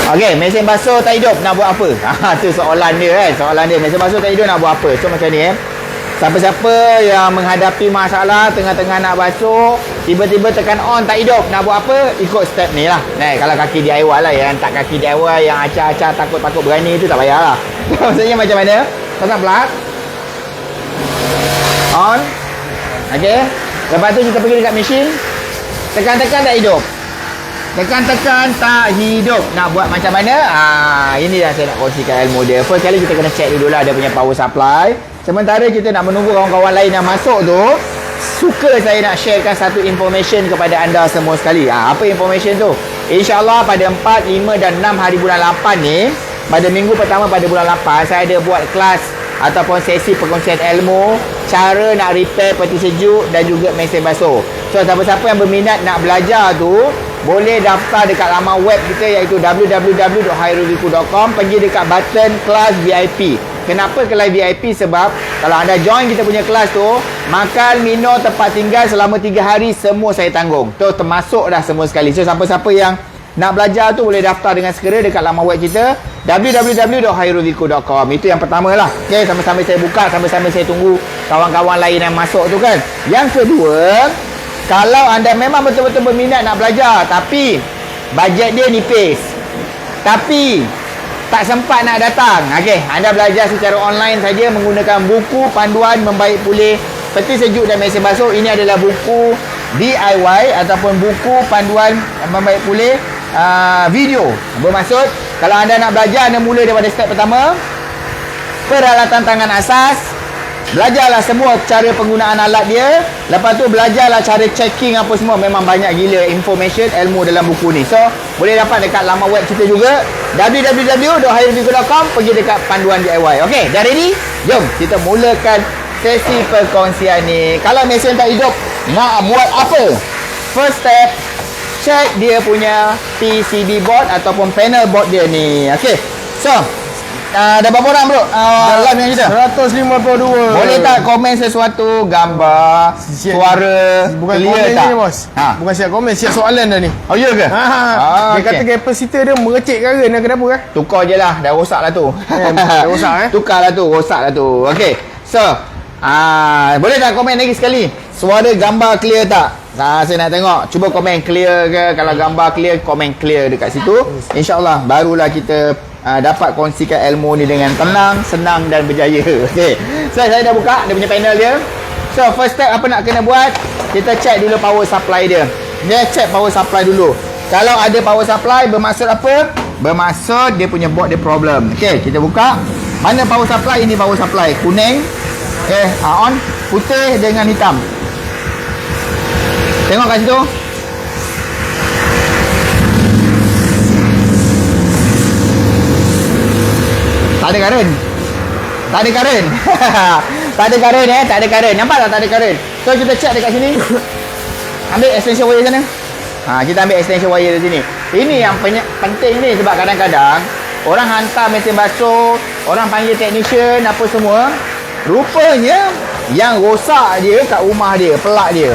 Okey, mesin basuh tak hidup nak buat apa? Tu soalan dia kan. Soalan dia, mesin basuh tak hidup nak buat apa? So macam ni siapa-siapa yang menghadapi masalah tengah-tengah nak basuh, tiba-tiba tekan on tak hidup, nak buat apa? Ikut step ni lah. Kalau kaki DIY lah, yang tak kaki DIY, yang acah-acah takut-takut berani tu tak payah lah. Maksudnya macam mana? Pasang plug on. Okey. Lepas tu kita pergi dekat mesin, tekan-tekan tak hidup. Tekan-tekan tak hidup. Nak buat macam mana? Ini yang saya nak kongsikan ilmu dia. First kali kita kena check dulu lah dia punya power supply. Sementara kita nak menunggu kawan-kawan lain yang masuk tu, suka saya nak sharekan satu information kepada anda semua sekali. Apa information tu? InsyaAllah pada 4, 5 dan 6 hari bulan 8 ni, pada minggu pertama pada bulan 8, saya ada buat kelas ataupun sesi perkongsian ilmu cara nak repair peti sejuk dan juga mesin basuh. So siapa-siapa yang berminat nak belajar tu, boleh daftar dekat laman web kita iaitu www.hairuziku.com. Pergi dekat button kelas VIP. Kenapa kelas VIP? Sebab kalau anda join kita punya kelas tu, makan, minum, tempat tinggal selama 3 hari semua saya tanggung. Tu termasuk dah semua sekali. So siapa-siapa yang nak belajar tu boleh daftar dengan segera dekat laman web kita www.hairuziku.com. Itu yang pertama lah. Okay, sama-sama saya buka, sama-sama saya tunggu kawan-kawan lain yang masuk tu kan. Yang kedua, kalau anda memang betul-betul berminat nak belajar tapi bajet dia nipis, tapi tak sempat nak datang, okey, anda belajar secara online saja menggunakan buku panduan membaik pulih peti sejuk dan mesin basuh. Ini adalah buku DIY ataupun buku panduan membaik pulih video. Bermaksud kalau anda nak belajar, anda mula daripada step pertama, peralatan tangan asas. Belajarlah semua cara penggunaan alat dia. Lepas tu belajarlah cara checking apa semua. Memang banyak gila information, ilmu dalam buku ni. So boleh dapat dekat laman web kita juga www.hairuziku.com. Pergi dekat panduan DIY. Okey, dah ready? Jom kita mulakan sesi perkongsian ni. Kalau mesin tak hidup, nak buat apa? First step, check dia punya PCB board ataupun panel board dia ni. Okey, so dah berapa orang bro? Live yang kita 152. Boleh tak komen sesuatu, gambar, suara, bukan clear tak? Ni, bos. Bukan siap komen, siap soalan dah ni. Oh ya ke? Dia kata kapasitor dia merecik karen dah, kenapa kan? Tukar je lah, dah rosak lah tu. Dah rosak Tukar lah tu, rosak lah tu. Okey, so boleh tak komen lagi sekali? Suara, gambar clear tak? Saya nak tengok. Cuba komen clear ke? Kalau gambar clear, komen clear dekat situ. InsyaAllah barulah kita dapat kongsikan ilmu ni dengan tenang, senang dan berjaya. Okay. So saya dah buka dia punya panel dia. So first step apa nak kena buat, kita check dulu power supply dia. Dia check power supply dulu. Kalau ada power supply bermaksud apa? Bermaksud dia punya board dia problem. Okay, kita buka. Mana power supply? Ini power supply kuning. Okay, on. Putih dengan hitam. Tengok kat situ. Tak ada karen. Tak ada karen. Tak ada karen tak ada karen. Nampak tak ada karen? So kita check dekat sini. Ambil extension wire sana. Kita ambil extension wire di sini. Ini yang penting ni sebab kadang-kadang orang hantar mesin basuh, orang panggil technician apa semua, rupanya yang rosak dia kat rumah dia, pelak dia.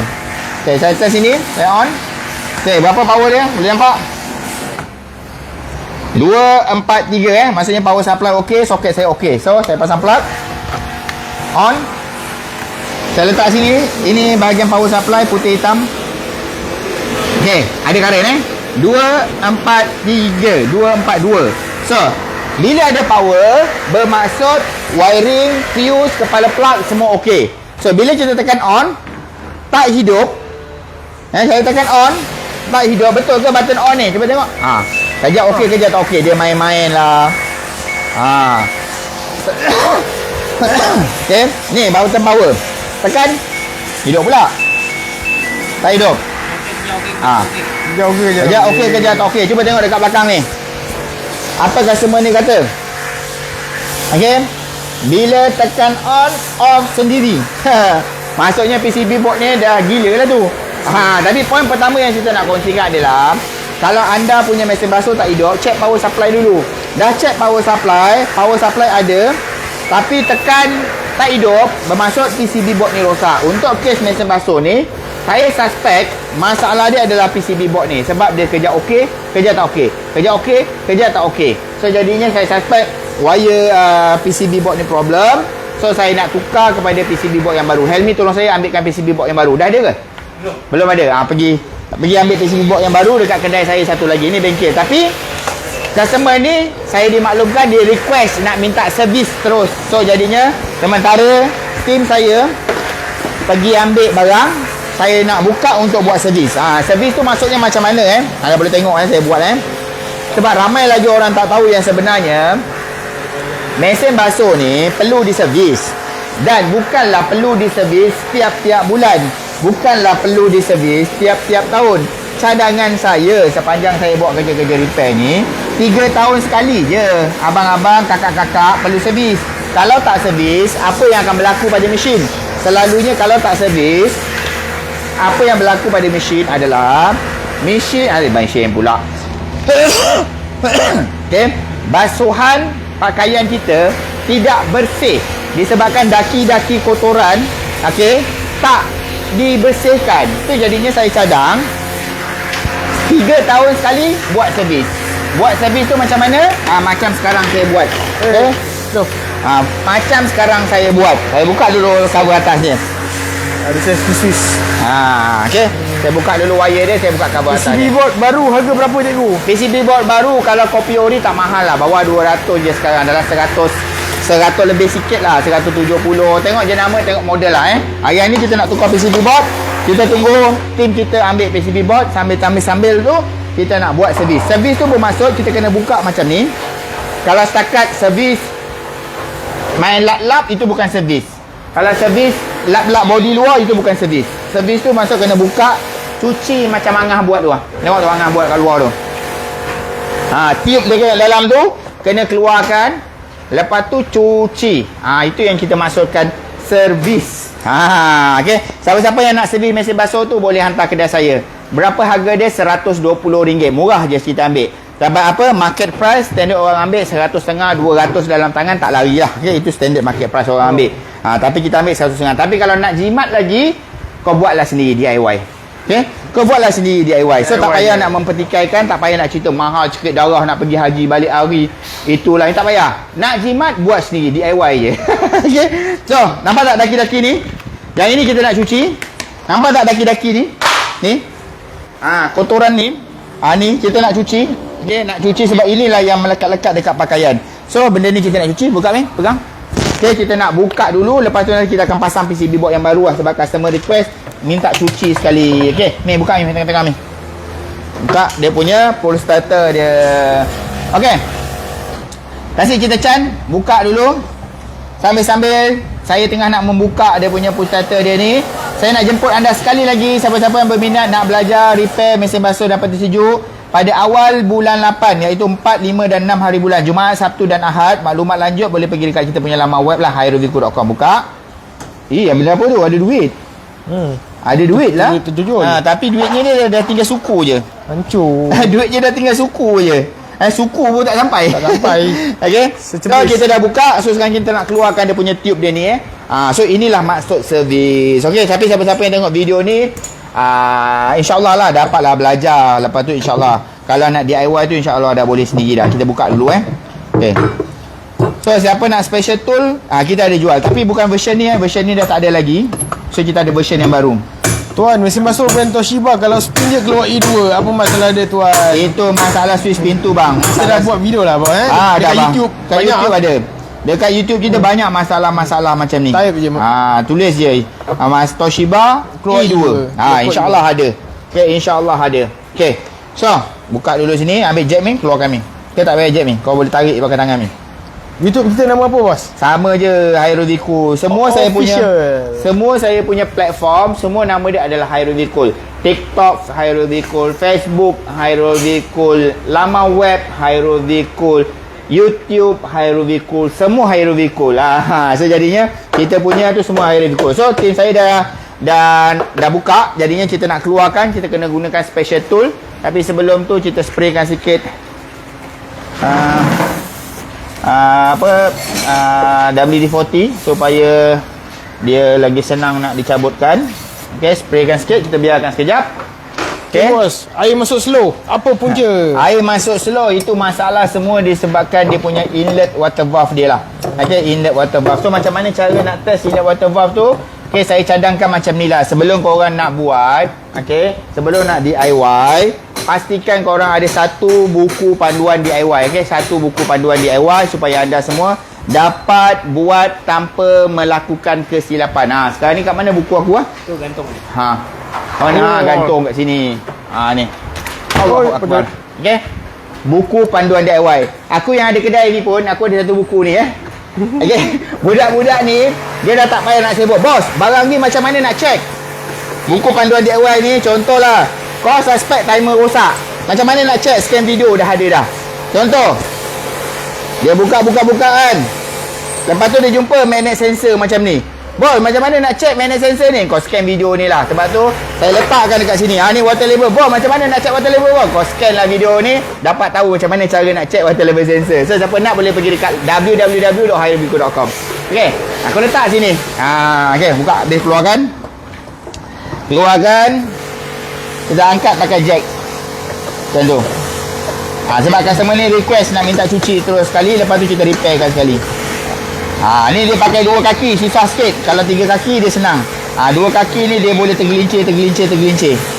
Okey, saya test sini, saya on. Okey, berapa power dia? Boleh nampak? 2, 4, 3 maksudnya power supply okey, soket saya okey. So saya pasang plug on, saya letak sini. Ini bahagian power supply putih hitam. Okey, ada karen 2, 4, 3, 2, 4, 2. So bila ada power, bermaksud wiring, fuse, kepala plug semua okey. So bila kita tekan on, tak hidup. Saya tekan on, tak hidup. Betul ke button on ni? Cuba tengok. Kejap okey, kejap tak okey. Dia main-main lah. Okey, ni button power. Tekan, hidup pula. Tak hidup. Kejap okey, kejap okey, kejap tak okey. Cuba tengok dekat belakang ni. Apa customer ni kata? Okey, bila tekan on, off sendiri. Maksudnya PCB board ni dah gila lah tu. Tapi poin pertama yang kita nak kongsikan adalah, kalau anda punya mesin basuh tak hidup, check power supply dulu. Dah check power supply ada, tapi tekan tak hidup, bermaksud PCB board ni rosak. Untuk kes mesin basuh ni, saya suspect masalah dia adalah PCB board ni. Sebab dia kerja okey, kerja tak okey. Kerja okey, kerja tak okey. So jadinya saya suspect wire PCB board ni problem. So saya nak tukar kepada PCB board yang baru. Helmi tolong saya ambilkan PCB board yang baru. Dah ada ke? Belum ada. Pergi ambil PCB board yang baru dekat kedai saya satu lagi. Ni bengkel. Tapi customer ni saya dimaklumkan dia request nak minta servis terus. So jadinya sementara tim saya pergi ambil barang, saya nak buka untuk buat servis. Servis tu maksudnya macam mana Anda boleh tengok saya buat Sebab ramai lagi orang tak tahu yang sebenarnya mesin basuh ni perlu diservis. Dan bukanlah perlu diservis tiap-tiap bulan. Bukanlah perlu diservis tiap-tiap tahun. Cadangan saya sepanjang saya buat kerja-kerja repair ni 3 tahun sekali je abang-abang, kakak-kakak perlu servis. Kalau tak servis, apa yang akan berlaku pada mesin? Selalunya kalau tak servis, apa yang berlaku pada mesin adalah mesin pula okay, basuhan pakaian kita tidak bersih disebabkan daki-daki kotoran tak dibersihkan. Itu jadinya saya cadang 3 tahun sekali buat servis. Buat servis tu macam mana? Macam sekarang saya buat. Macam sekarang saya buat. Saya buka dulu cover atas dia. Ada servis. Okey. Saya buka dulu wire dia, saya buka cover atas. PCB board baru harga berapa cikgu? PCB board baru kalau kopi ori tak mahal lah. Bawah 200 je sekarang. Dalam 100 lebih sikit lah. 170. Tengok jenama, tengok model lah Hari ni kita nak tukar PCB board. Kita tunggu tim kita ambil PCB board. Sambil tu kita nak buat servis. Servis tu bermaksud kita kena buka macam ni. Kalau setakat servis main lap-lap, itu bukan servis. Kalau servis lap-lap body luar, itu bukan servis. Servis tu maksud kena buka, cuci macam Angah buat tu Tengok tu Angah buat kat luar tu. Tiup dekat dalam tu kena keluarkan, lepas tu cuci. Itu yang kita maksudkan servis. Okay. Siapa-siapa yang nak servis mesin basuh tu boleh hantar kedai saya. Berapa harga dia? RM120. Murah je kita ambil. Sebab apa? Market price standard orang ambil 150, 200 dalam tangan tak lari lah. Okay? Itu standard market price orang ambil. Tapi kita ambil 150. Tapi kalau nak jimat lagi, kau buatlah sendiri DIY. Okay? Kau buatlah sendiri DIY. So tak payah nak mempertikaikan, tak payah nak cerita mahal, cekik darah nak pergi haji balik hari. Itulah yang tak payah. Nak jimat, buat sendiri DIY je. Okay? So, nampak tak daki-daki ni? Yang ini kita nak cuci. Nampak tak daki-daki ni? Ni. Kotoran ni. Ni kita nak cuci. Okay, nak cuci sebab inilah yang melekat-lekat dekat pakaian. So, benda ni kita nak cuci. Buka ni, pegang. Okay, kita nak buka dulu. Lepas tu nanti kita akan pasang PCB board yang baru lah. Sebab customer request minta cuci sekali. Okay, ni buka ni, tengah-tengah ni. Buka dia punya pull starter dia. Okay. Kasih kita Chan, buka dulu. Sambil-sambil saya tengah nak membuka dia punya pull starter dia ni. Saya nak jemput anda sekali lagi, siapa-siapa yang berminat nak belajar repair mesin basuh dan peti sejuk pada awal bulan 8, iaitu 4, 5 dan 6 hari bulan, Jumaat, Sabtu dan Ahad. Maklumat lanjut boleh pergi dekat kita punya laman web lah, hairovico.com. Buka. Ambil apa tu? Ada duit. Ada duit lah. Tapi duitnya ni dah tinggal suku je. Hancur. Duitnya dah tinggal suku je. Suku pun tak sampai. Okay. So kita dah buka. So sekarang kita nak keluarkan dia punya tube dia ni so inilah maksud servis. Okay. Tapi siapa-siapa yang tengok video ni, InsyaAllah lah dapatlah belajar. Lepas tu insyaAllah kalau nak DIY tu insyaAllah dah boleh sendiri dah. Kita buka dulu Okay. So siapa nak special tool, kita ada jual. Tapi bukan version ni version ni dah tak ada lagi. So kita ada version yang baru. Tuan, mesin basuh brand Toshiba, kalau spin je keluar E2, apa masalah dia tuan? Itu masalah switch pintu bang. Kita dah buat video lah bang dekat bang. YouTube. Kat YouTube ada. Dekat YouTube kita banyak masalah-masalah macam ni. Type je. Tulis je Mas Toshiba keluar E2. InsyaAllah ada. Okay, InsyaAllah ada. Okay. So, buka dulu sini, ambil jack ni, keluarkan ni. Kita tak payah jack ni. Kau boleh tarik pakai tangan ni. YouTube kita nama apa bos? Sama je, Hairovico. Semua saya punya platform, semua nama dia adalah Hairovico. TikTok Hairovico, Facebook Hairovico, laman web Hairovico, YouTube Hairovico, semua Hairovico lah. So jadinya kita punya tu semua Hairovico. So tim saya dah buka, jadinya kita nak keluarkan, kita kena gunakan special tool. Tapi sebelum tu kita spraykan sikit WD-40 supaya dia lagi senang nak dicabutkan. Okey, spraykan sikit, kita biarkan sekejap. Okay, bos, air masuk slow. Apa punca? Air masuk slow itu masalah semua disebabkan dia punya inlet water valve dia lah. Okey, inlet water valve. So macam mana cara nak test inlet water valve tu? Okey, saya cadangkan macam ni lah. Sebelum korang nak buat, okey, sebelum nak DIY, pastikan korang ada satu buku panduan DIY. Okey, satu buku panduan DIY supaya anda semua dapat buat tanpa melakukan kesilapan. Ha, sekarang ni kat mana buku aku ah? Tu gantung. Ha. Mana gantung kat sini. Ha ni. Allahu Akbar. Okey. Buku panduan DIY. Aku yang ada kedai ni pun aku ada satu buku ni Okey. Budak-budak ni dia dah tak payah nak sibuk. Bos, barang ni macam mana nak check? Buku panduan DIY ni contohlah. Kau suspect timer rosak. Macam mana nak check? Scan video dah ada dah. Contoh. Dia buka-bukaan. Lepas tu dia jumpa magnet sensor macam ni. Boy, macam mana nak check magnet sensor ni? Kau scan video ni lah. Sebab tu saya letakkan dekat sini. Ha ni water level. Boy, macam mana nak check water level? Boy, kau scan lah video ni, dapat tahu macam mana cara nak check water level sensor. So siapa nak boleh pergi dekat www.hirebiko.com. Okey, aku letak sini. Ha, okey, buka, dia keluarkan. Kita angkat pakai jack. Macam tu. Ha, sebab customer ni request nak minta cuci terus sekali, lepas tu kita repairkan sekali. Ha, ni dia pakai dua kaki, susah sikit. Kalau tiga kaki dia senang. Ha, dua kaki ni dia boleh tergelincir.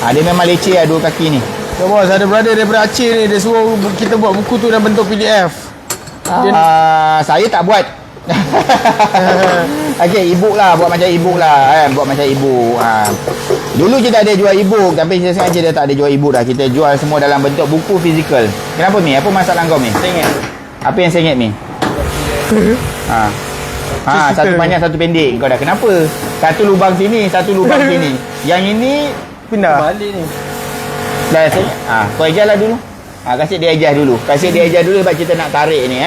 Ha, dia memang leceh lah dua kaki ni. So, bos, ada brother daripada Aceh ni, dia suruh kita buat buku tu dalam bentuk PDF. Saya tak buat. Okey, e-book lah, buat macam e-book lah kan, buat macam e-book. Ha. Dulu kita ada jual e-book, tapi kita sengaja dah tak ada jual e-book dah. Kita jual semua dalam bentuk buku fizikal. Kenapa Mi? Apa masalah kau Mi? Sengit. Apa yang sengit Mi? Satu panjang satu pendek kau dah. Kenapa? Satu lubang sini, satu lubang sini. Yang ini Pindah. Balik ni. dah sengit. Kau ajarlah dulu. Kasih dia ajar dulu. Sebab kita nak tarik ni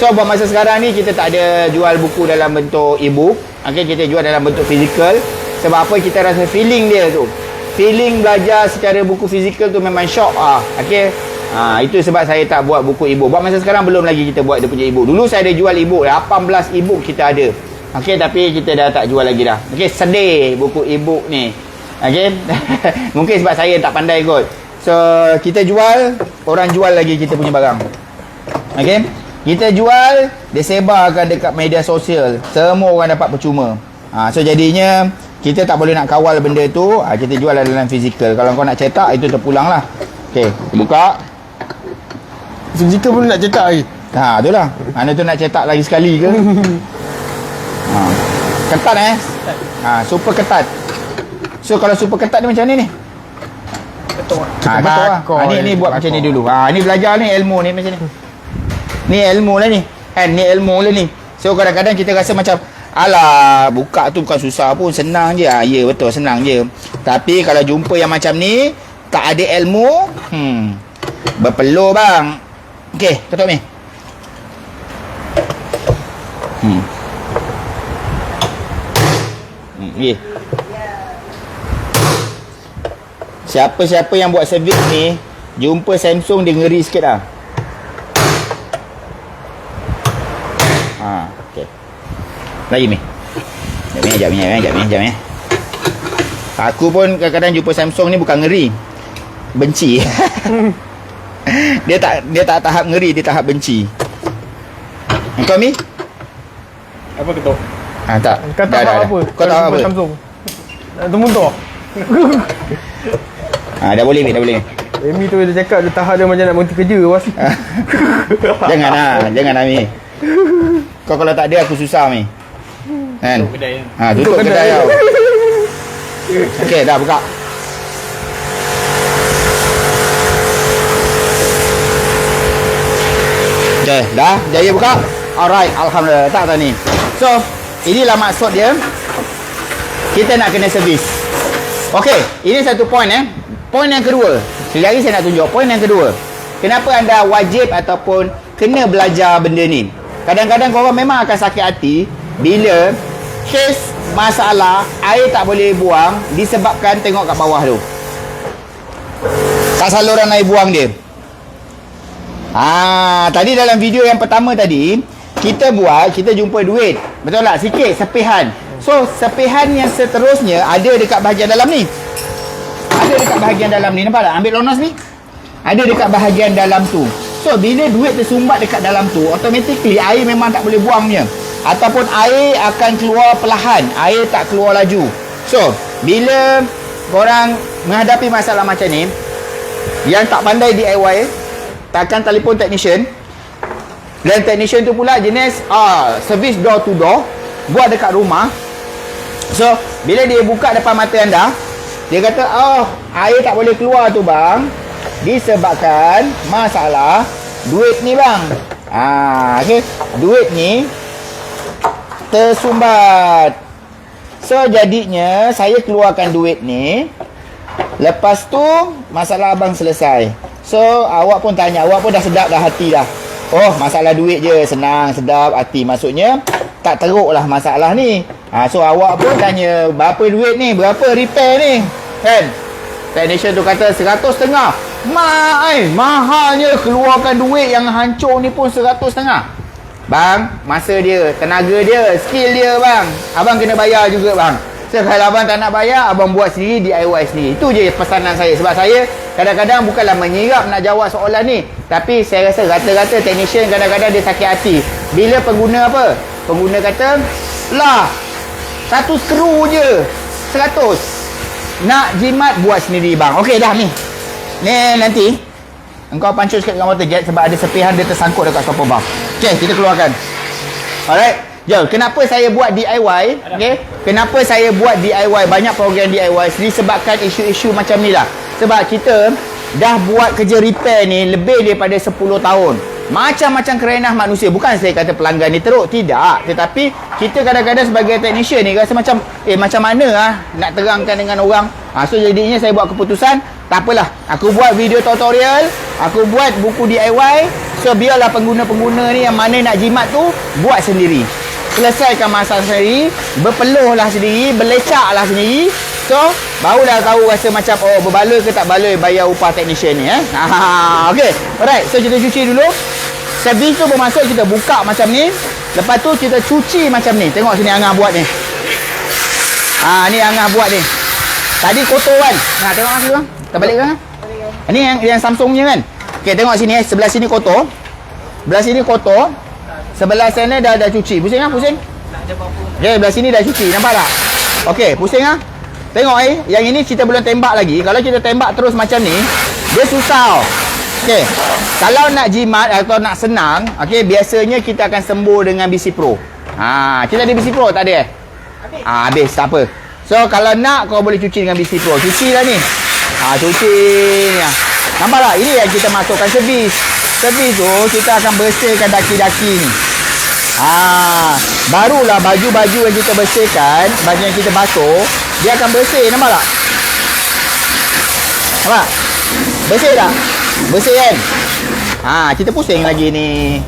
So buat masa sekarang ni kita tak ada jual buku dalam bentuk e-book. Okey, kita jual dalam bentuk fizikal. Sebab apa? Kita rasa feeling dia tu. Feeling belajar secara buku fizikal tu memang syok Okey. Itu sebab saya tak buat buku e-book. Buat masa sekarang belum lagi kita buat dia punya e-book. Dulu saya ada jual e-book, 18 e-book kita ada. Okey, tapi kita dah tak jual lagi dah. Okey, sedih buku e-book ni. Okey. Mungkin sebab saya tak pandai kot. So, kita jual, orang jual lagi kita punya barang. Okey. Kita jual, dia sebarkan dekat media sosial. Semua orang dapat percuma. So jadinya kita tak boleh nak kawal benda tu. Kita jual dalam fizikal. Kalau kau nak cetak, itu terpulang lah. Okey, buka. Fizikal pun nak cetak lagi. Itulah. Mana tu nak cetak lagi sekali ke? Ketat super ketat. So kalau super ketat ni macam ni? Betul. Betul lah. Ni buat macam ni dulu. Ni belajar ni, ilmu ni macam ni. Ni ilmu lah ni. Ni ilmu lah ni. So kadang-kadang kita rasa macam alah, buka tu bukan susah pun, senang je. Ya betul, senang je. Tapi kalau jumpa yang macam ni, tak ada ilmu, berpeluh bang. Okey, tutup ni. Okay. Siapa-siapa yang buat servis ni, jumpa Samsung dia ngeri sikit lah. Okey. Lagi ni. Jap ni. Aku pun kadang-kadang jumpa Samsung ni bukan ngeri, benci. Dia tak tahap ngeri, dia tahap benci. Engkau Mi? Apa ketuk? Tak. Kau tak tahu apa? Kau tahu apa? Samsung. Termuntuk. Dah boleh Mi, dah boleh. Amy tu dia cakap dia tahan dia macam nak berhenti kerja bos. Jangan Mi. Kau kalau tak ada aku susah Mi. Kan? Tutup kedai. Tutup kedai kau. Okey, dah buka. Okey, dah jaya buka. Alright, alhamdulillah. Tak tahu ni. So, inilah maksud dia. Kita nak kena servis. Okey, ini satu point Point yang kedua. Sekali lagi saya nak tunjuk point yang kedua. Kenapa anda wajib ataupun kena belajar benda ni? Kadang-kadang korang memang akan sakit hati bila kes masalah air tak boleh buang disebabkan tengok kat bawah tu. Kat saluran air buang dia. Tadi dalam video yang pertama tadi, kita jumpa duit. Betul tak? Sikit, sepihan. So, sepihan yang seterusnya ada dekat bahagian dalam ni. Ada dekat bahagian dalam ni. Nampak tak? Ambil lonos ni. Ada dekat bahagian dalam tu. So, bila duit tersumbat dekat dalam tu, automatically air memang tak boleh buang punya. Ataupun air akan keluar perlahan. Air tak keluar laju. So, bila korang menghadapi masalah macam ni, yang tak pandai DIY, takkan telefon technician. Dan technician tu pula jenis service door to door, buat dekat rumah. So, bila dia buka depan mata anda, dia kata, air tak boleh keluar tu bang, disebabkan masalah duit ni bang. Okay. Duit ni tersumbat. So, jadinya saya keluarkan duit ni. Lepas tu, masalah abang selesai. So, awak pun tanya, awak pun dah sedap dah hati dah. Oh, masalah duit je, senang, sedap hati. Maksudnya, tak teruk lah masalah ni. So, awak pun tanya, berapa duit ni? Berapa repair ni? Kan? Technician tu kata, 100.5. Mahalnya keluarkan duit yang hancur ni pun 100.5. Bang, masa dia, tenaga dia, skill dia bang. Abang kena bayar juga bang. So, kalau abang tak nak bayar, abang buat sendiri, DIY sendiri. Itu je pesanan saya. Sebab saya kadang-kadang bukanlah menyirap nak jawab soalan ni. Tapi saya rasa rata-rata technician kadang-kadang dia sakit hati. Bila pengguna apa? Pengguna kata, lah, satu skru je 100. Nak jimat buat sendiri bang. Okey dah ni. Ni nanti engkau pancur sikit dengan water jet sebab ada sepihan dia tersangkut dekat stopper bar. Okey, kita keluarkan. Alright. Jom, kenapa saya buat DIY? Okey. Kenapa saya buat DIY, banyak program DIY disebabkan isu-isu macam ni lah. Sebab kita dah buat kerja repair ni lebih daripada 10 tahun. Macam-macam kerenah manusia. Bukan saya kata pelanggan ni teruk, tidak. Tetapi kita kadang-kadang sebagai technician ni rasa macam macam mana nak terangkan dengan orang. So jadinya saya buat keputusan, tak apalah, aku buat video tutorial, aku buat buku DIY. So biarlah pengguna-pengguna ni yang mana nak jimat tu buat sendiri. Selesaikan masalah sendiri, berpeluhlah sendiri, belecaklah sendiri. So, barulah tahu rasa macam berbaloi ke tak baloi bayar upah technician ni okey. Alright, so kita cuci dulu. Servis tu bermaksud kita buka macam ni. Lepas tu kita cuci macam ni. Tengok sini Angah buat ni. Ni Angah buat ni. Tadi kotor kan? Tengok Angah dulu. Kita balik kan? Ni yang Samsung punya kan? Okey, tengok sini sebelah sini kotor. Sebelah sini kotor. Sebelah sana dah cuci. Pusing pusing. Okay, belah sini dah cuci. Nampak tak? Okey, pusing Tengok yang ini kita belum tembak lagi. Kalau kita tembak terus macam ni, dia susah. Okey. Kalau nak jimat atau nak senang, okey, biasanya kita akan sembur dengan BC Pro. Kita ada BC Pro tak ada habis, tak apa. So, kalau nak kau boleh cuci dengan BC Pro. Cuci lah ni. Cuci ni. Nampak tak? Ini yang kita masukkan servis. Servis tu kita akan bersihkan daki-daki ni. Barulah baju-baju yang kita bersihkan, baju yang kita basuh, dia akan bersih. Nampak tak? Nampak? Bersih tak? Bersih kan? Kita pusing lagi ni.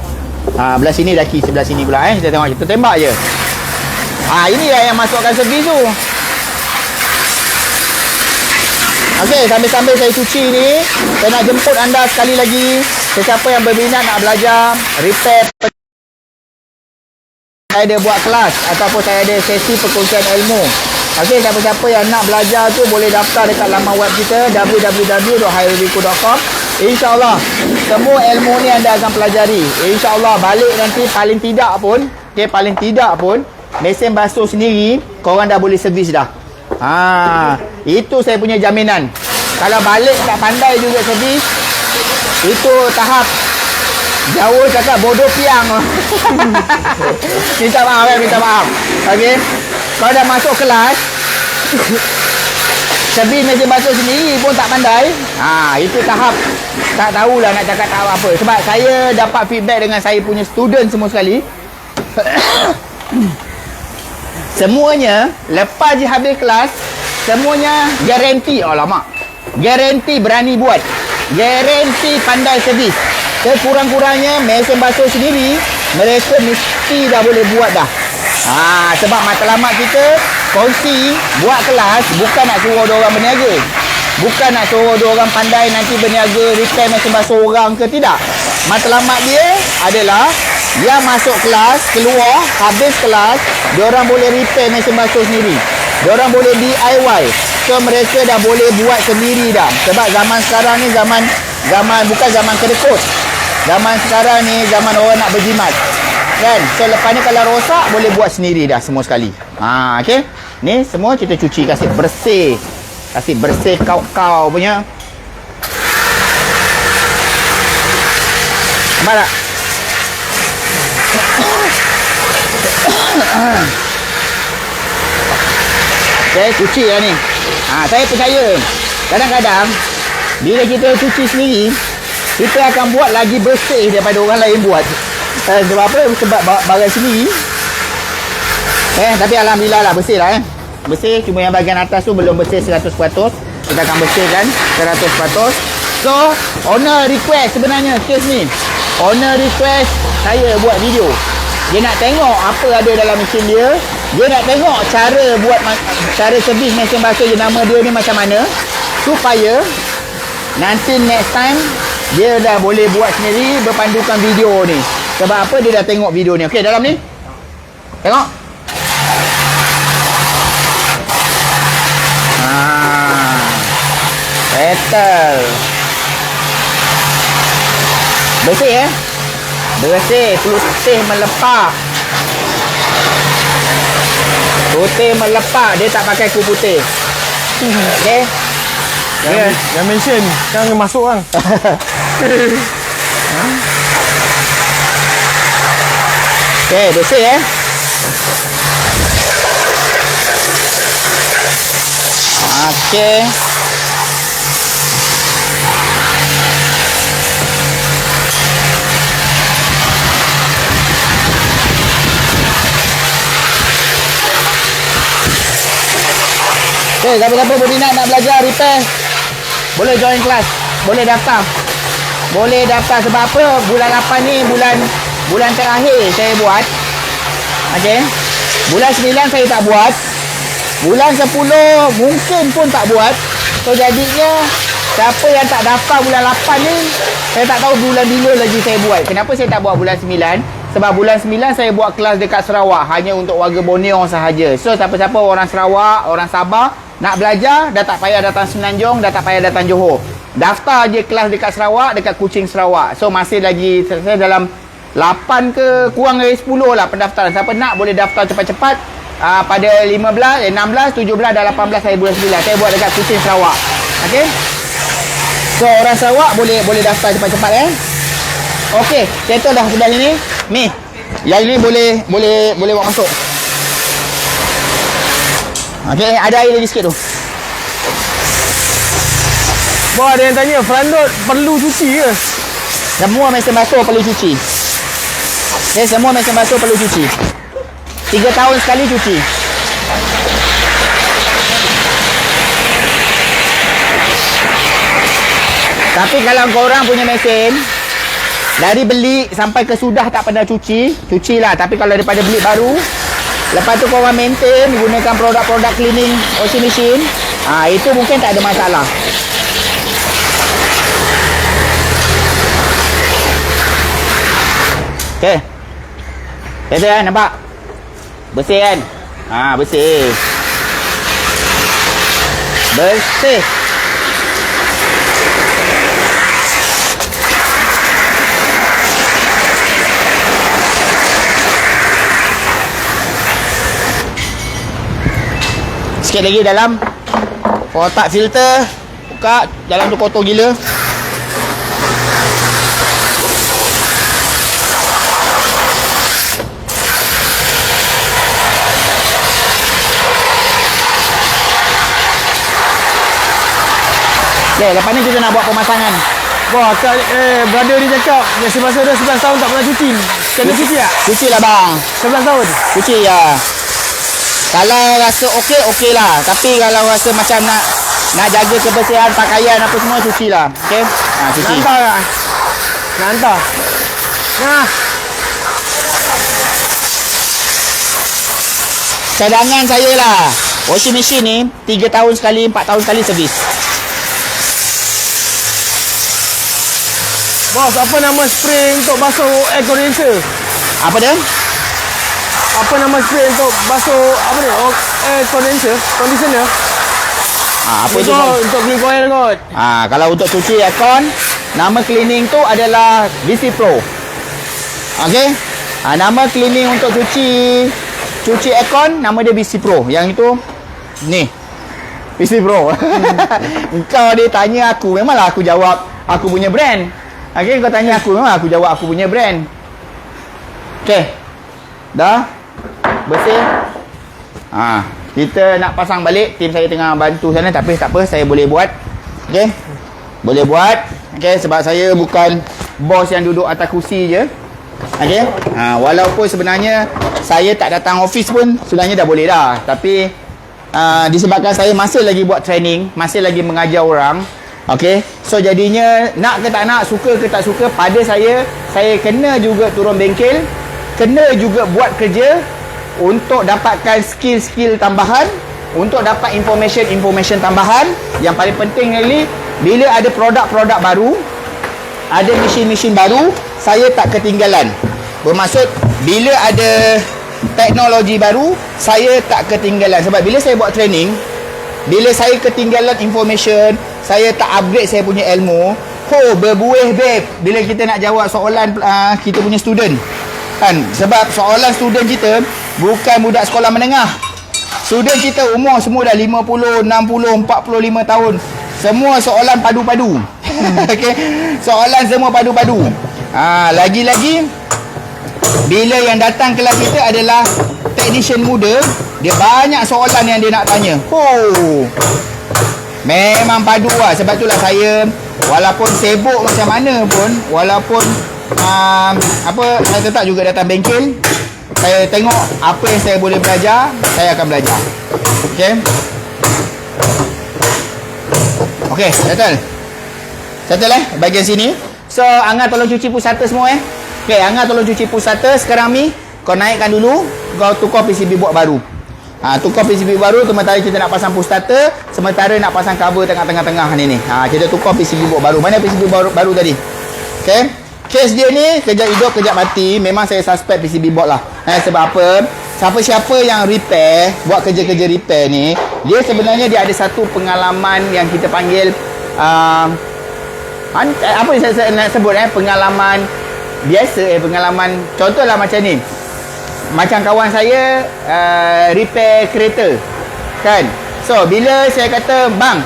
Belah sini daki, sebelah sini pula Kita tengok, kita tembak je. Ini yang masukkan servis tu. Okey, sambil-sambil saya cuci ni, saya nak jemput anda sekali lagi. Sesiapa yang berminat nak belajar repair, saya ada buat kelas ataupun saya ada sesi perkongsian ilmu. Okey, siapa-siapa yang nak belajar tu boleh daftar dekat laman web kita www.hairuliko.com. InsyaAllah semua ilmu ni anda akan pelajari. InsyaAllah balik nanti paling tidak pun mesin basuh sendiri korang dah boleh servis dah. Itu saya punya jaminan. Kalau balik tak pandai juga servis, itu tahap jauh cakap bodoh piang. Minta maaf. Okey. Kalau dah masuk kelas, servis mesin basuh sendiri pun tak pandai, itu tahap tak tahulah nak cakap tahap apa. Sebab saya dapat feedback dengan saya punya student semua sekali. Semuanya lepas je habis kelas, semuanya garanti. Garanti berani buat, garanti pandai servis. Sekurang-kurangnya mesin basuh sendiri mereka mesti dah boleh buat dah. Sebab matlamat kita kongsi buat kelas bukan nak suruh orang berniaga, bukan nak suruh orang pandai nanti berniaga repair mesin basuh orang ke, tidak. Matlamat dia adalah yang masuk kelas, keluar, habis kelas, Diorang boleh repair mesin basuh sendiri. Diorang boleh DIY. So mereka dah boleh buat sendiri dah. Sebab zaman sekarang ni zaman bukan zaman kedekut. Zaman sekarang ni zaman orang nak berjimat. Kan? So lepas ni kalau rosak boleh buat sendiri dah semua sekali. Okey. Ni semua kita cuci, kasih bersih. Kasih bersih kau-kau punya. Nampak tak? Saya cuci lah ni. Saya percaya kadang-kadang bila kita cuci sendiri, kita akan buat lagi bersih daripada orang lain buat. Sebab apa? Sebab barang sendiri. Tapi alhamdulillah lah, bersih lah. Bersih, cuma yang bahagian atas tu belum bersih 100%. Kita akan bersihkan 100%. So owner request sebenarnya kes ni. Owner request saya buat video. Dia nak tengok apa ada dalam mesin dia. Dia nak tengok cara servis mesin basuh jenama dia ni macam mana, supaya nanti next time dia dah boleh buat sendiri berpandukan video ni. Sebab apa? Dia dah tengok video ni. Okey, dalam ni tengok. Settle. Bersih bersih, putih melepak. Putih melepak, dia tak pakai kuah putih. Okey. Yang mention sekarang masuk kan. Okey, bersih Okey. Siapa-siapa berminat nak belajar repair, boleh join kelas, boleh daftar. Boleh daftar sebab apa? Bulan 8 ni bulan terakhir saya buat. Okey. Bulan 9 saya tak buat. Bulan 10 mungkin pun tak buat. So jadinya siapa yang tak daftar bulan 8 ni, saya tak tahu bulan bila lagi saya buat. Kenapa saya tak buat bulan 9? Sebab bulan 9 saya buat kelas dekat Sarawak, hanya untuk warga Borneo sahaja. So siapa-siapa orang Sarawak, orang Sabah nak belajar, dah tak payah datang Semenanjung, dah tak payah datang Johor. Daftar je kelas dekat Sarawak, dekat Kuching Sarawak. So masih lagi, saya dalam 8 ke kurang dari 10 lah pendaftaran. Siapa nak boleh daftar cepat-cepat. Pada 16, 17 dan 18 hari bulan 9 saya buat dekat Kuching Sarawak. Okey. So orang Sarawak boleh daftar cepat-cepat Okey, settle dah sebelah ni. Ni. Yang ni boleh bawa masuk. Okey, ada air lagi sikit tu. Ada yang tanya, front-load perlu cuci ke? Semua mesin basuh perlu cuci. Semua mesin basuh perlu cuci. 3 tahun sekali cuci. Tapi kalau korang punya mesin dari beli sampai ke sudah tak pernah cucilah. Tapi kalau daripada beli baru, lepas tu korang maintain, gunakan produk-produk cleaning washing machine, itu mungkin tak ada masalah. Okey. Betul kan? Nampak? Bersih kan? Bersih. Bersih. Sikit lagi dalam kotak filter. Buka. Dalam tu kotor gila. Okay, lepas ni kita nak buat pemasangan. Brother ni cakap mesin basuh dia 11 tahun tak pernah cuci. Kena cuci tak? Cuci lah bang. 11 tahun? Cuci ya. Kalau rasa okey lah. Tapi kalau rasa macam nak jaga kebersihan pakaian apa semua, cuci lah. Okey? Cuci. Nak hantar tak? Nak hantar? Cadangan saya lah. Washing machine ni 3 tahun sekali, 4 tahun sekali servis. Bos, apa nama spray untuk basuh air condenser? Apa dia? apa nama spray untuk basuh apa ni? Oh, conditioner. Apa itu? tu? Untuk clean coil kot. Kalau untuk cuci aircon, nama cleaning tu adalah BC Pro. Okey. Nama cleaning untuk cuci aircon, nama dia BC Pro. Yang itu ni. BC Pro. Kau dia tanya aku, memanglah aku jawab aku punya brand. Okey, kau tanya aku, memang aku jawab aku punya brand. Okey. Dah bersih. Kita nak pasang balik. Tim saya tengah bantu sana, tapi tak apa, saya boleh buat. Okey. Boleh buat. Okey, sebab saya bukan bos yang duduk atas kursi je. Okey. Walaupun sebenarnya saya tak datang office pun sebenarnya dah boleh dah. Tapi disebabkan saya masih lagi buat training, masih lagi mengajar orang. Okey. So jadinya nak ke tak nak, suka ke tak suka, pada saya kena juga turun bengkel, kena juga buat kerja untuk dapatkan skill-skill tambahan, untuk dapat information tambahan. Yang paling penting lagi, bila ada produk-produk baru, ada mesin-mesin baru, saya tak ketinggalan. Bermaksud bila ada teknologi baru, saya tak ketinggalan. Sebab bila saya buat training, bila saya ketinggalan information, saya tak upgrade saya punya ilmu, berbuih babe bila kita nak jawab soalan kita punya student kan. Sebab soalan student kita bukan budak sekolah menengah. Student kita umur semua dah 50, 60, 45 tahun. Semua soalan padu-padu. Okey. Soalan semua padu-padu. Lagi-lagi bila yang datang kelas kita adalah technician muda, dia banyak soalan yang dia nak tanya. Memang padu lah. Sebab itulah saya, walaupun sibuk macam mana pun, walaupun saya tetap juga datang bengkel. Saya tengok apa yang saya boleh belajar, saya akan belajar. Okey. Okey, settle bahagian sini. So, Angah tolong cuci pusata semua Okey, Angah tolong cuci pusata. Sekarang ni kau naikkan dulu, kau tukar PCB board baru. Tukar PCB baru, sementara kita nak pasang pusata, sementara nak pasang cover tengah-tengah ni. Kita tukar PCB board baru. Mana PCB baru tadi? Okey. Case dia ni kejap hidup kejap mati. Memang saya suspect PCB board lah. Sebab apa? Siapa-siapa yang repair, buat kerja-kerja repair ni, dia sebenarnya dia ada satu pengalaman yang kita panggil apa yang saya nak sebut pengalaman biasa, pengalaman contohlah macam ni. Macam kawan saya repair kereta kan. So bila saya kata, bang,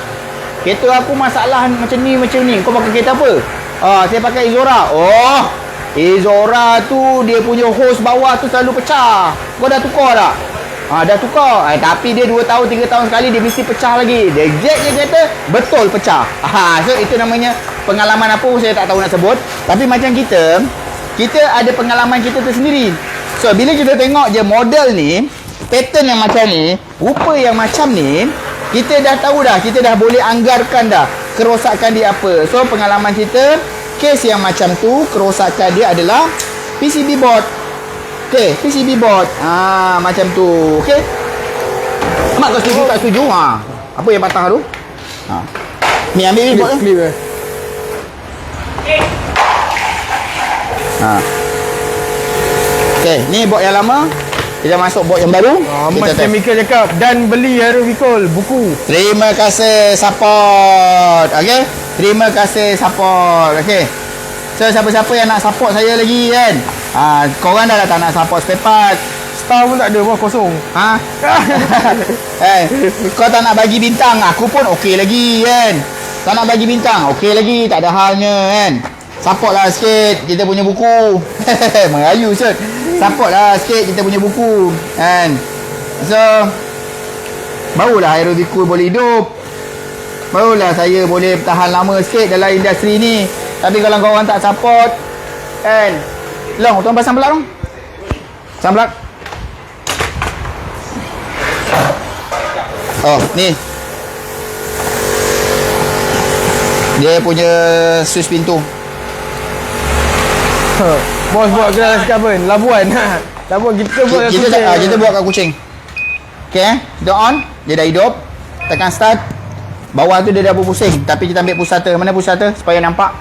kereta aku masalah macam ni, kau pakai kereta apa? Saya pakai Izora. Izora tu dia punya hose bawah tu selalu pecah. Kau dah tukar tak? Dah tukar. Tapi dia 2 tahun 3 tahun sekali dia mesti pecah lagi. Dia jack je kereta, betul pecah. So itu namanya pengalaman apa saya tak tahu nak sebut. Tapi macam kita ada pengalaman kita tersendiri. So bila kita tengok je model ni, pattern yang macam ni, rupa yang macam ni, kita dah tahu dah, kita dah boleh anggarkan dah kerosakan dia apa. So pengalaman kita, case yang macam tu, kerosakan dia adalah PCB board. Okey, PCB board. Macam tu. Okey. Mak kau setuju tak setuju? Apa yang patah tu? Ni ambil ni board tu. Okey, ni board yang lama. Kita masuk board yang baru. Macam Mika cakap, dan beli Aerovicol buku. Terima kasih support. Okey. Terima kasih support. Okey. So siapa-siapa yang nak support saya lagi kan? Korang dah tak nak support spare part. Star pun tak ada, wah kosong. Kau tak nak bagi bintang, aku pun okey lagi kan. Tak nak bagi bintang, okey lagi, tak ada halnya kan. Support lah sikit kita punya buku. Merayu Syed. Support lah sikit kita punya buku kan. So barulah Aerovicol boleh hidup, barulah saya boleh bertahan lama sikit dalam industri ni. Tapi kalau korang tak support kan, Long, tuan pasang belak dong. Pasang belak. Ni dia punya switch pintu. Bos buat gelas carbon Labuan. Labuan kita buat kita buat kat kucing. Okey, dia on, dia dah hidup. Tekan start. Bawah tu dia dah berpusing, tapi kita ambil push starter. Mana push starter supaya nampak?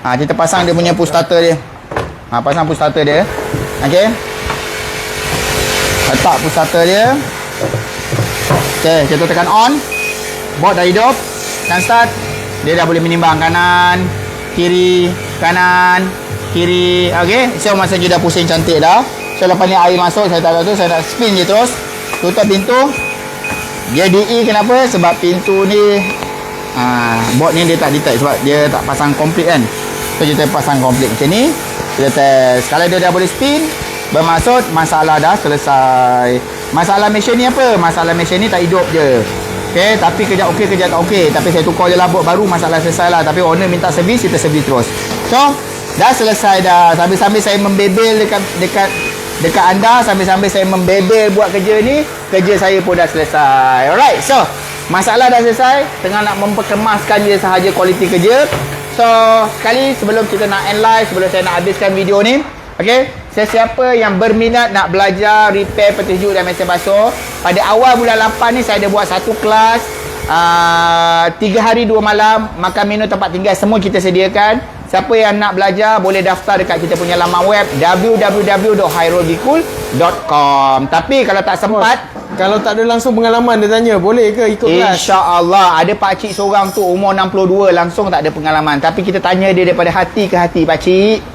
Kita pasang dia punya push starter dia. Pasang push starter dia. Okey. Letak pusata dia. Okey, kita tekan on. Bot dah hidup. Dan start. Dia dah boleh menimbang kanan, kiri, kanan, kiri. Okey, so masa dia dah pusing cantik dah. So lepas ni air masuk, saya tak tahu tu, saya nak spin je terus. Tutup pintu. Dia DE kenapa? Sebab pintu ni bot ni dia tak detect sebab dia tak pasang komplit kan. So kita pasang komplit macam ni. Kita test. Kalau dia dah boleh spin, bermaksud masalah dah selesai. Masalah mesin ni apa? Masalah mesin ni tak hidup je. Okay, tapi kejap okey, kejap tak okey. Tapi saya tukar je lah bot baru, masalah selesai lah. Tapi owner minta servis, kita servis terus. So, dah selesai dah. Sambil-sambil saya membebel dekat anda, sambil-sambil saya membebel buat kerja ni, kerja saya pun dah selesai. Alright, so masalah dah selesai. Tengah nak memperkemaskan je sahaja kualiti kerja. So, sekali sebelum kita nak end live, sebelum saya nak habiskan video ni, okay, sesiapa yang berminat nak belajar repair peti sejuk dan mesin basuh, pada awal bulan 8 ni saya ada buat satu kelas 3 hari 2 malam, makan minum tempat tinggal semua kita sediakan. Siapa yang nak belajar boleh daftar dekat kita punya laman web www.hairulbikul.com. Tapi kalau tak sempat, kalau tak ada langsung pengalaman, dia tanya boleh ke ikut kelas? InsyaAllah. Ada pakcik seorang tu umur 62, langsung tak ada pengalaman. Tapi kita tanya dia daripada hati ke hati, pakcik.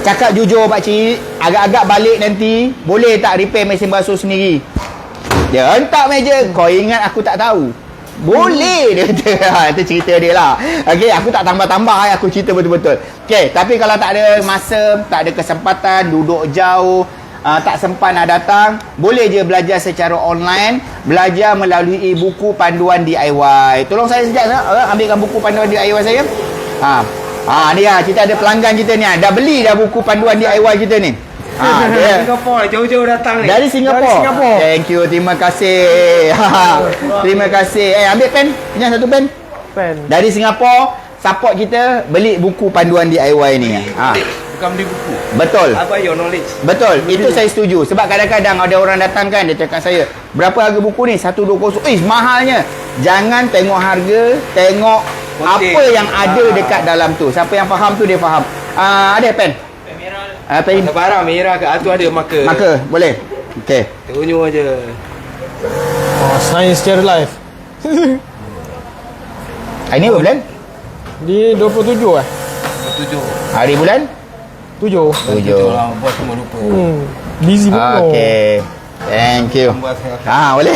Cakap jujur pakcik, agak-agak balik nanti, boleh tak repair mesin basuh sendiri? Dia hentak meja, kau ingat aku tak tahu? Boleh, dia kata. Itu cerita dia lah. Okay, aku tak tambah-tambah, aku cerita betul-betul. Okay, tapi kalau tak ada masa, tak ada kesempatan, duduk jauh, tak sempat nak datang, boleh je belajar secara online, belajar melalui buku panduan DIY. Tolong saya sekejap, ambilkan buku panduan DIY saya. Ni lah, kita ada pelanggan kita ni, dah beli dah buku panduan DIY kita ni. Dari Singapura, jauh-jauh datang ni. Dari Singapura. Thank you, terima kasih. Terima kasih. Ambil pen, punya satu pen. Dari Singapura, support kita, beli buku panduan DIY ni. Bukan beli buku. Betul. Apa your knowledge? Betul, itu saya setuju. Sebab kadang-kadang ada orang datang kan, dia cakap saya, berapa harga buku ni? 120. Mahalnya. Jangan tengok harga, tengok apa yang ada dekat dalam tu. Siapa yang faham tu, dia faham. Ada pen? Pen barang merah ke? Tu ada marker. Marker, boleh. Okey. Tunjuk je. Sains secara live. Hari ni apa bulan? Di 27 lah. 7. Hari bulan? 7. 7. Lah, buat semua lupa. Busy pun. Okey. Thank you. Boleh.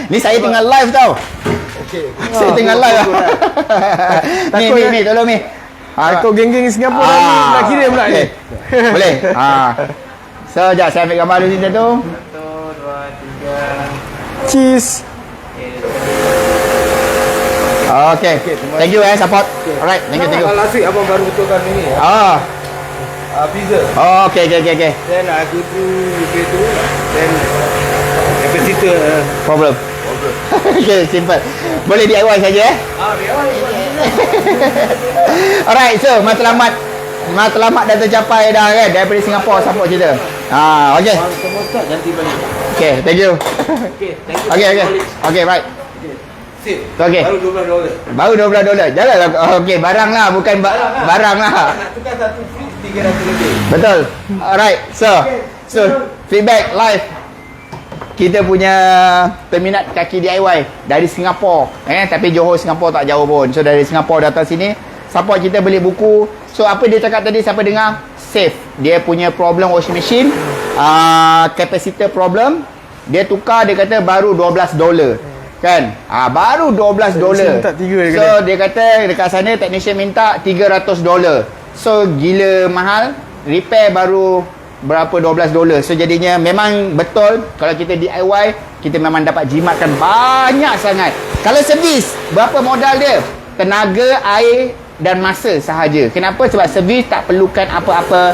Ni saya tengah live tau. Okey. Saya tengah live. Ni, tolong ni. Takut geng-geng Singapura ni nak kirim pula ni. Boleh. So, sekejap saya ambil gambar dulu sini tu. 1, 2, 3. Cheese. Okay. Thank you support. Alright, thank you. Last week abang baru betulkan ni. Pizza. Okay. Then I go to repair tu. Then capacitor Problem. Okay, simple. Boleh DIY saja Alright, so matlamat dah tercapai dah kan, daripada Singapura support kita. Okay. Semua start ganti balik. Okay, thank you. Okay, thank you. Okay, right. Sip. Okay. Baru $12. Baru $12. Janganlah. Okay, barang lah, bukan barang lah. Nak tukar satu free 300 lebih. Betul. Alright, so feedback live. Kita punya peminat kaki DIY dari Singapura, tapi Johor Singapura tak jauh pun. So dari Singapura datang sini, support kita beli buku. So apa dia cakap tadi, siapa dengar? Safe. Dia punya problem washing machine, capacitor problem, dia tukar, dia kata baru $12. Kan? Baru $12. Minta 3 dia So dia kata dekat sana technician minta $300. So gila mahal. Repair baru berapa, $12. So jadinya memang betul, kalau kita DIY, kita memang dapat jimatkan banyak sangat. Kalau servis, berapa modal dia? Tenaga, air dan masa sahaja. Kenapa? Sebab servis tak perlukan apa-apa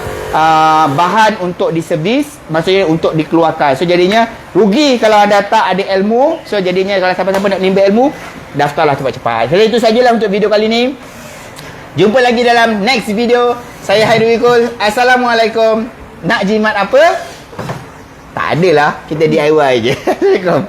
bahan untuk diservis, maksudnya untuk dikeluarkan. So jadinya rugi kalau anda tak ada ilmu. So jadinya kalau siapa-siapa nak nimba ilmu, daftarlah cepat-cepat. Jadi itu sajalah untuk video kali ni. Jumpa lagi dalam next video. Saya Hairul Bikul. Assalamualaikum. Nak jimat apa? Tak adalah, kita DIY je. Assalamualaikum.